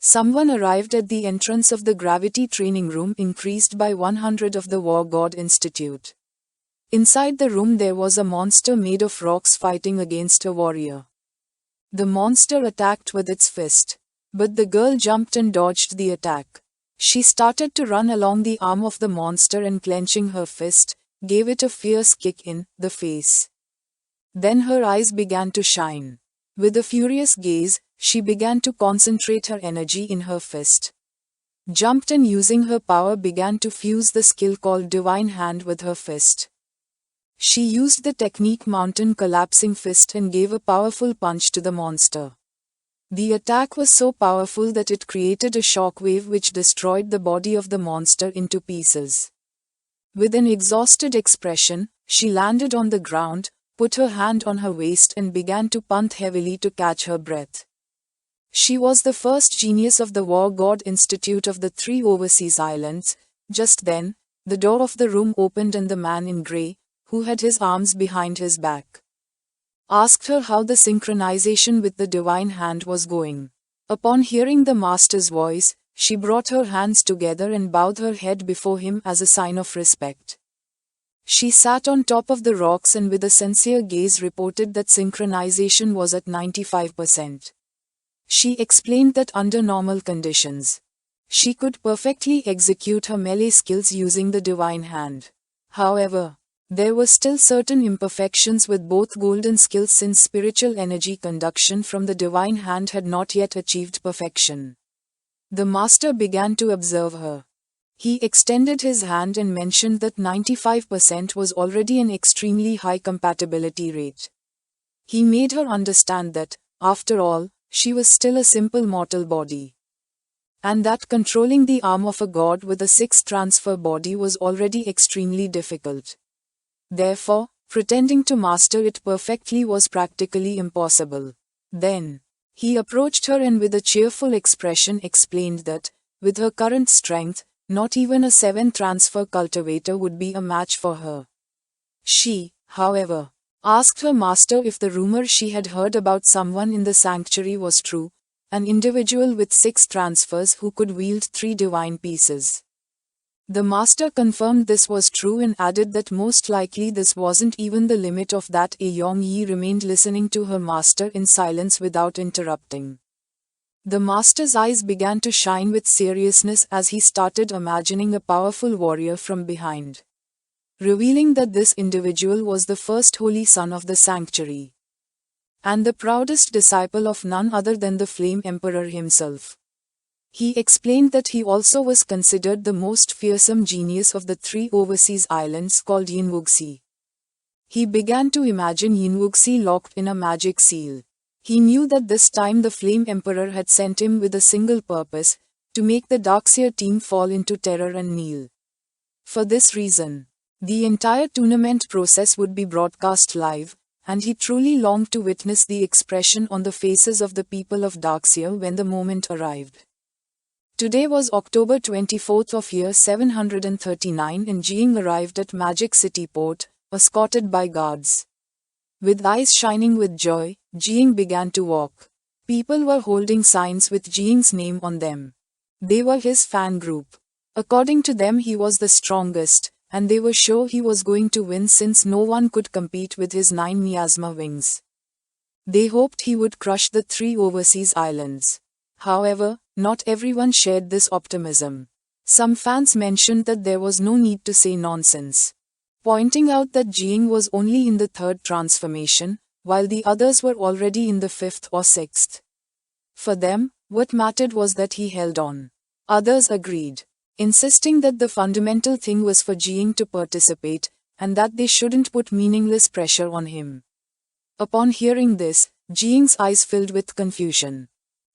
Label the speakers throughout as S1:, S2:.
S1: Someone arrived at the entrance of the gravity training room increased by 100 of the War God Institute. Inside the room there was a monster made of rocks fighting against a warrior. The monster attacked with its fist, but the girl jumped and dodged the attack. She started to run along the arm of the monster and clenching her fist, gave it a fierce kick in the face. Then her eyes began to shine. With a furious gaze, she began to concentrate her energy in her fist. Jumped and using her power began to fuse the skill called Divine Hand with her fist. She used the technique Mountain Collapsing Fist and gave a powerful punch to the monster. The attack was so powerful that it created a shock wave which destroyed the body of the monster into pieces. With an exhausted expression, she landed on the ground, put her hand on her waist and began to pant heavily to catch her breath. She was the first genius of the War God Institute of the 3 overseas islands. Just then, the door of the room opened and the man in grey, who had his arms behind his back, asked her how the synchronization with the Divine Hand was going. Upon hearing the master's voice, she brought her hands together and bowed her head before him as a sign of respect. She sat on top of the rocks and with a sincere gaze reported that synchronization was at 95%. She explained that under normal conditions, she could perfectly execute her melee skills using the Divine Hand. However, there were still certain imperfections with both golden skills since spiritual energy conduction from the Divine Hand had not yet achieved perfection. The master began to observe her. He extended his hand and mentioned that 95% was already an extremely high compatibility rate. He made her understand that, after all, she was still a simple mortal body, and that controlling the arm of a god with a 6th transfer body was already extremely difficult. Therefore, pretending to master it perfectly was practically impossible. Then, he approached her and with a cheerful expression explained that, with her current strength, not even a 7th transfer cultivator would be a match for her. She, however, asked her master if the rumor she had heard about someone in the sanctuary was true, an individual with 6 transfers who could wield 3 divine pieces. The master confirmed this was true and added that most likely this wasn't even the limit of that. Yong Yi remained listening to her master in silence without interrupting. The master's eyes began to shine with seriousness as he started imagining a powerful warrior from behind, revealing that this individual was the first holy son of the sanctuary, and the proudest disciple of none other than the Flame Emperor himself. He explained that he also was considered the most fearsome genius of the 3 overseas islands called Yinwuxi. He began to imagine Yinwuxi locked in a magic seal. He knew that this time the Flame Emperor had sent him with a single purpose, to make the Darkseer team fall into terror and kneel. For this reason, the entire tournament process would be broadcast live, and he truly longed to witness the expression on the faces of the people of Darkseer when the moment arrived. Today was October 24th of year 739 and Jiang arrived at Magic City Port, escorted by guards. With eyes shining with joy, Jiang began to walk. People were holding signs with Jiang's name on them. They were his fan group. According to them he was the strongest, and they were sure he was going to win since no one could compete with his 9 miasma wings. They hoped he would crush the 3 overseas islands. However, not everyone shared this optimism. Some fans mentioned that there was no need to say nonsense, pointing out that Jiang was only in the 3rd transformation, while the others were already in the 5th or 6th. For them, what mattered was that he held on. Others agreed, insisting that the fundamental thing was for Jiang to participate, and that they shouldn't put meaningless pressure on him. Upon hearing this, Jiang's eyes filled with confusion.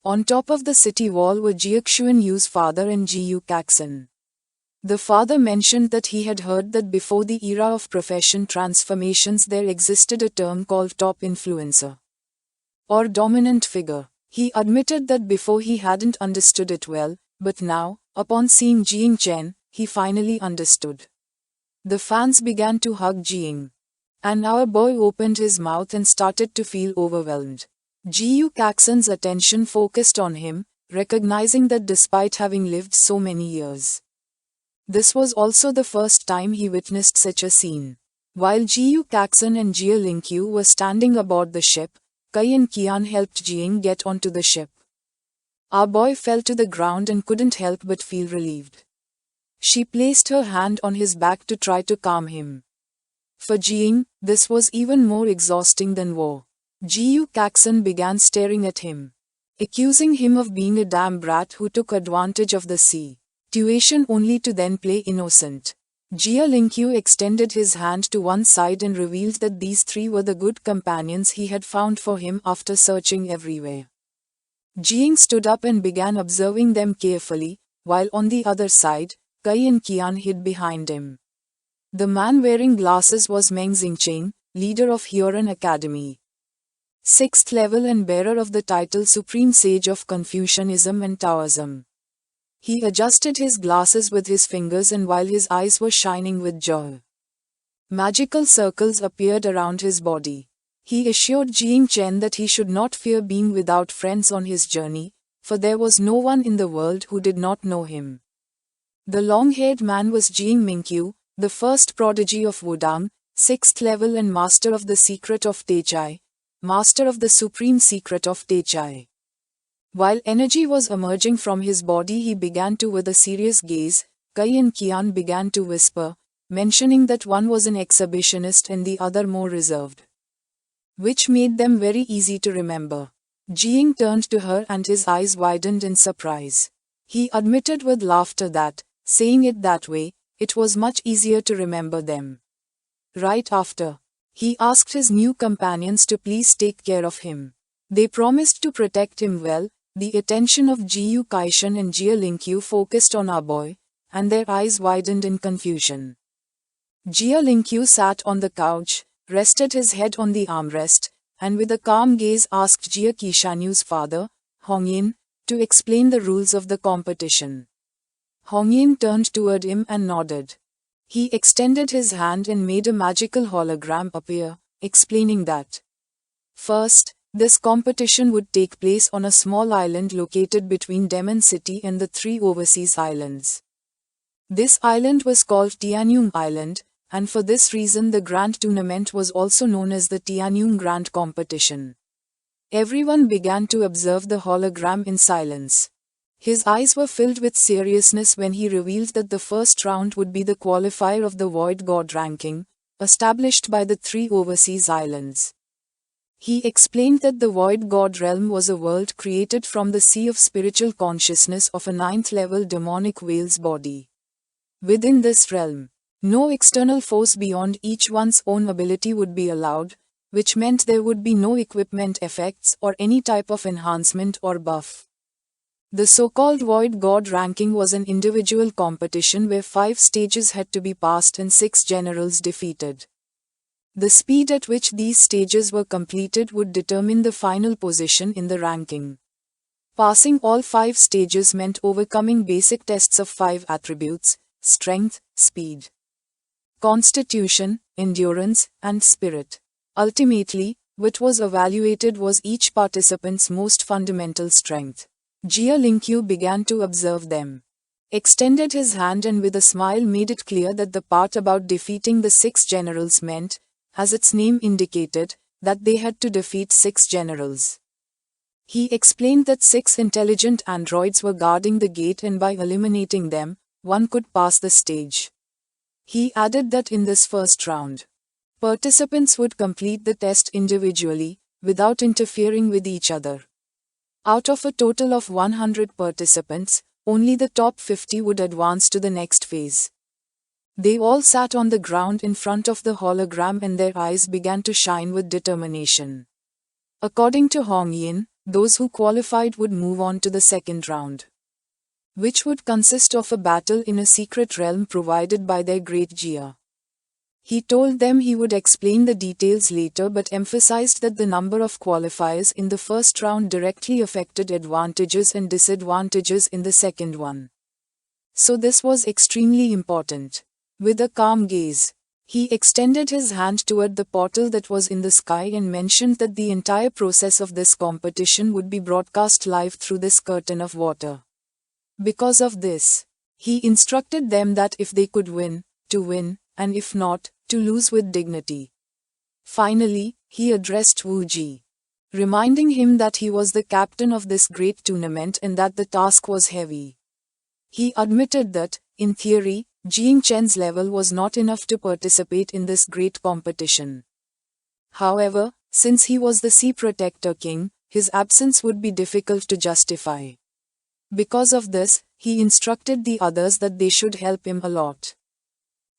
S1: On top of the city wall were Jiaxuan Yu's father and Jiu Caxan. The father mentioned that he had heard that before the era of profession transformations there existed a term called top influencer, or dominant figure. He admitted that before he hadn't understood it well, but now, upon seeing Jiang Chen, he finally understood. The fans began to hug Jiang, and our boy opened his mouth and started to feel overwhelmed. Jiu Caxan's attention focused on him, recognizing that despite having lived so many years, this was also the first time he witnessed such a scene. While Jiu Kaxun and Jia Lingqiu were standing aboard the ship, Kai and Qian helped Jiang get onto the ship. Our boy fell to the ground and couldn't help but feel relieved. She placed her hand on his back to try to calm him. For Jiang, this was even more exhausting than war. Jiu Kaxun began staring at him, accusing him of being a damn brat who took advantage of the situation only to then play innocent. Jia Lingqiu extended his hand to one side and revealed that these three were the good companions he had found for him after searching everywhere. Jiang stood up and began observing them carefully, while on the other side, Kai and Qian hid behind him. The man wearing glasses was Meng Xingcheng, leader of Huron Academy, 6th level and bearer of the title Supreme Sage of Confucianism and Taoism. He adjusted his glasses with his fingers, and while his eyes were shining with joy, magical circles appeared around his body. He assured Jiang Chen that he should not fear being without friends on his journey, for there was no one in the world who did not know him. The long-haired man was Jiang Mingqiu, the first prodigy of Wudang, 6th level and master of the secret of Teichai, master of the supreme secret of Teichai. While energy was emerging from his body, he began to with a serious gaze. Kai and Qian began to whisper, mentioning that one was an exhibitionist and the other more reserved, which made them very easy to remember. Jiang turned to her and his eyes widened in surprise. He admitted with laughter that, saying it that way, it was much easier to remember them. Right after, he asked his new companions to please take care of him. They promised to protect him well. The attention of Jiu Kaixun and Jia Lingqiu focused on our boy, and their eyes widened in confusion. Jia Lingqiu sat on the couch, rested his head on the armrest, and with a calm gaze asked Jia Qishanu's father, Hongyin, to explain the rules of the competition. Hongyin turned toward him and nodded. He extended his hand and made a magical hologram appear, explaining that, first, this competition would take place on a small island located between Demon City and the 3 overseas islands. This island was called Tianyong Island, and for this reason the grand tournament was also known as the Tianyong Grand Competition. Everyone began to observe the hologram in silence. His eyes were filled with seriousness when he revealed that the first round would be the qualifier of the Void God ranking, established by the 3 overseas islands. He explained that the Void God realm was a world created from the sea of spiritual consciousness of a 9th-level demonic whale's body. Within this realm, no external force beyond each one's own ability would be allowed, which meant there would be no equipment effects or any type of enhancement or buff. The so-called Void God ranking was an individual competition where 5 stages had to be passed and 6 generals defeated. The speed at which these stages were completed would determine the final position in the ranking. Passing all 5 stages meant overcoming basic tests of 5 attributes: strength, speed, constitution, endurance, and spirit. Ultimately, what was evaluated was each participant's most fundamental strength. Jia Lingqiu began to observe them, extended his hand and with a smile made it clear that the part about defeating the 6 generals meant, as its name indicated, that they had to defeat 6 generals. He explained that 6 intelligent androids were guarding the gate and by eliminating them, one could pass the stage. He added that in this first round, participants would complete the test individually, without interfering with each other. Out of a total of 100 participants, only the top 50 would advance to the next phase. They all sat on the ground in front of the hologram and their eyes began to shine with determination. According to Hongyin, those who qualified would move on to the second round, which would consist of a battle in a secret realm provided by their great Jia. He told them he would explain the details later but emphasized that the number of qualifiers in the first round directly affected advantages and disadvantages in the second one. So this was extremely important. With a calm gaze, He extended his hand toward the portal that was in the sky and mentioned that the entire process of this competition would be broadcast live through this curtain of water. Because of this, he instructed them that if they could win, to win, and if not, to lose with dignity. Finally, he addressed Wu Ji, reminding him that he was the captain of this great tournament and that the task was heavy. He admitted that, in theory, Jing Chen's level was not enough to participate in this great competition. However, since he was the Sea Protector King, his absence would be difficult to justify. Because of this, he instructed the others that they should help him a lot,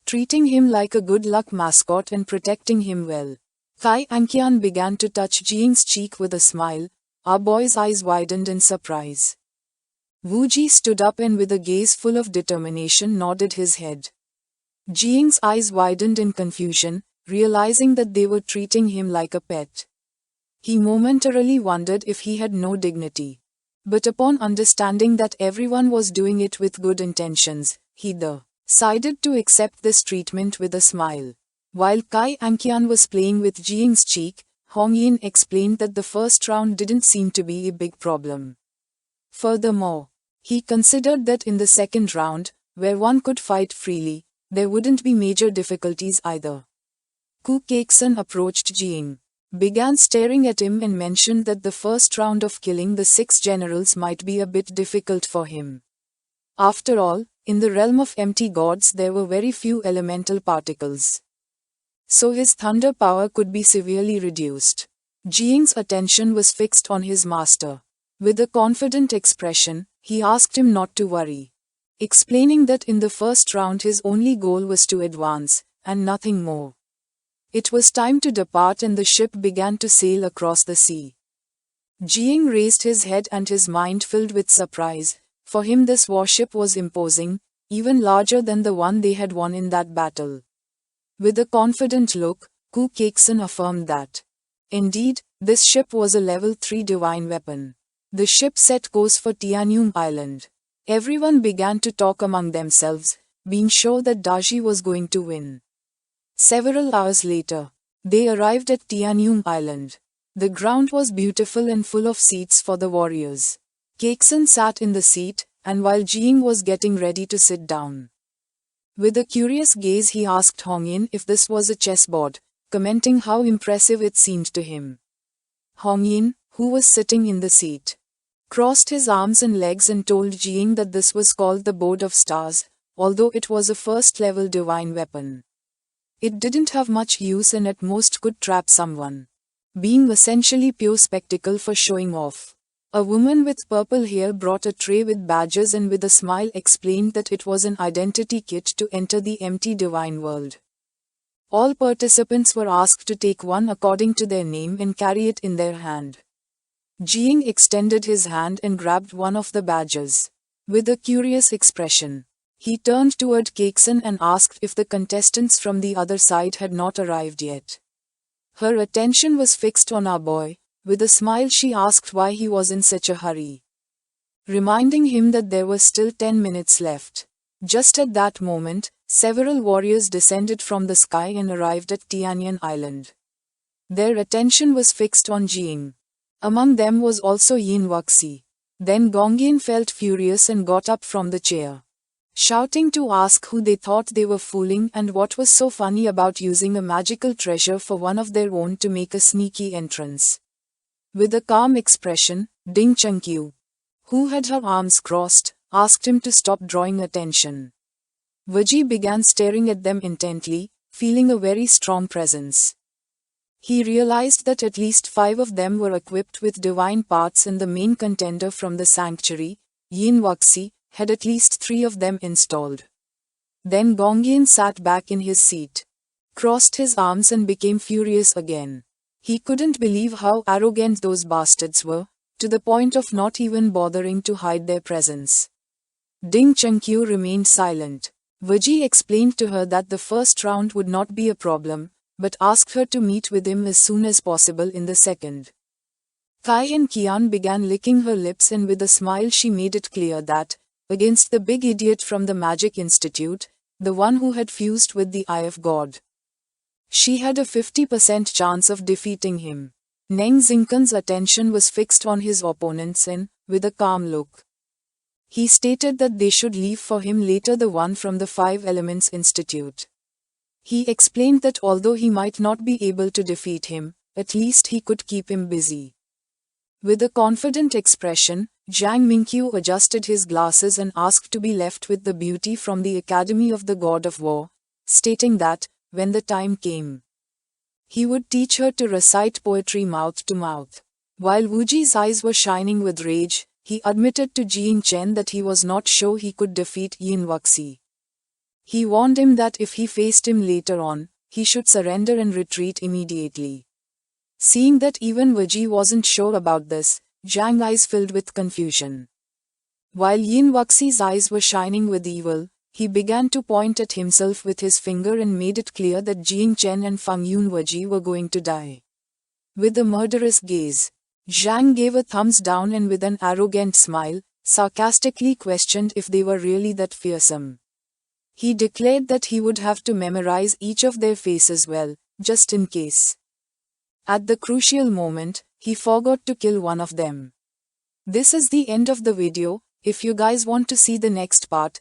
S1: treating him like a good luck mascot and protecting him well. Kai Anqian began to touch Jing's cheek with a smile. Our boy's eyes widened in surprise. Wu Ji stood up and with a gaze full of determination nodded his head. Jing's eyes widened in confusion, realizing that they were treating him like a pet. He momentarily wondered if he had no dignity. But upon understanding that everyone was doing it with good intentions, he decided to accept this treatment with a smile. While Kai Anqian was playing with Jing's cheek, Hong Yin explained that the first round didn't seem to be a big problem. Furthermore, he considered that in the second round, where one could fight freely, there wouldn't be major difficulties either. Ku Kekson approached Jing, began staring at him and mentioned that the first round of killing the 6 generals might be a bit difficult for him. After all, in the realm of empty gods there were very few elemental particles, so his thunder power could be severely reduced. Jing's attention was fixed on his master. With a confident expression, he asked him not to worry, explaining that in the first round his only goal was to advance, and nothing more. It was time to depart and the ship began to sail across the sea. Jing raised his head and his mind filled with surprise. For him this warship was imposing, even larger than the one they had won in that battle. With a confident look, Ku Kekson affirmed that, indeed, this ship was a level 3 divine weapon. The ship set course for Tianyong Island. Everyone began to talk among themselves, being sure that Daji was going to win. Several hours later, they arrived at Tianyong Island. The ground was beautiful and full of seats for the warriors. Kekson sat in the seat, and while Jing was getting ready to sit down, with a curious gaze he asked Hong Yin if this was a chessboard, commenting how impressive it seemed to him. Hong Yin, who was sitting in the seat, crossed his arms and legs and told Jing that this was called the Board of Stars, although it was a first-level divine weapon. It didn't have much use and at most could trap someone, being essentially pure spectacle for showing off. A woman with purple hair brought a tray with badges and with a smile explained that it was an identity kit to enter the empty divine world. All participants were asked to take one according to their name and carry it in their hand. Jing extended his hand and grabbed one of the badges. With a curious expression, he turned toward Kekson and asked if the contestants from the other side had not arrived yet. Her attention was fixed on our boy. With a smile she asked why he was in such a hurry, reminding him that there were still 10 minutes left. Just at that moment, several warriors descended from the sky and arrived at Tianyong Island. Their attention was fixed on Jing. Among them was also Yin Wuxi. Then Gongyin felt furious and got up from the chair, shouting to ask who they thought they were fooling and what was so funny about using a magical treasure for one of their own to make a sneaky entrance. With a calm expression, Ding Chengqiu, who had her arms crossed, asked him to stop drawing attention. Waji began staring at them intently, feeling a very strong presence. He realized that at least 5 of them were equipped with divine parts and the main contender from the sanctuary, Yin Wuxi, had at least 3 of them installed. Then Gongyin sat back in his seat, crossed his arms and became furious again. He couldn't believe how arrogant those bastards were, to the point of not even bothering to hide their presence. Ding Chengqiu remained silent. Waji explained to her that the first round would not be a problem, but asked her to meet with him as soon as possible in the second. Kai Anqian began licking her lips and with a smile she made it clear that, against the big idiot from the Magic Institute, the one who had fused with the Eye of God, She had a 50% chance of defeating him. Neng Zinken's attention was fixed on his opponents and, with a calm look, he stated that they should leave for him later, the one from the Five Elements Institute. He explained that although he might not be able to defeat him, at least he could keep him busy. With a confident expression, Zhang Mingqiu adjusted his glasses and asked to be left with the beauty from the Academy of the God of War, stating that, when the time came, he would teach her to recite poetry mouth to mouth. While Wu Ji's eyes were shining with rage, he admitted to Jiang Chen that he was not sure he could defeat Yin Wuxi. He warned him that if he faced him later on, he should surrender and retreat immediately. Seeing that even Wu Ji wasn't sure about this, Zhang's eyes filled with confusion. While Yin Wuxi's eyes were shining with evil, he began to point at himself with his finger and made it clear that Jiang Chen and Feng Yun Wu Ji were going to die. With a murderous gaze, Zhang gave a thumbs down and with an arrogant smile, sarcastically questioned if they were really that fearsome. He declared that he would have to memorize each of their faces well, just in case. At the crucial moment, he forgot to kill one of them. This is the end of the video. If you guys want to see the next part,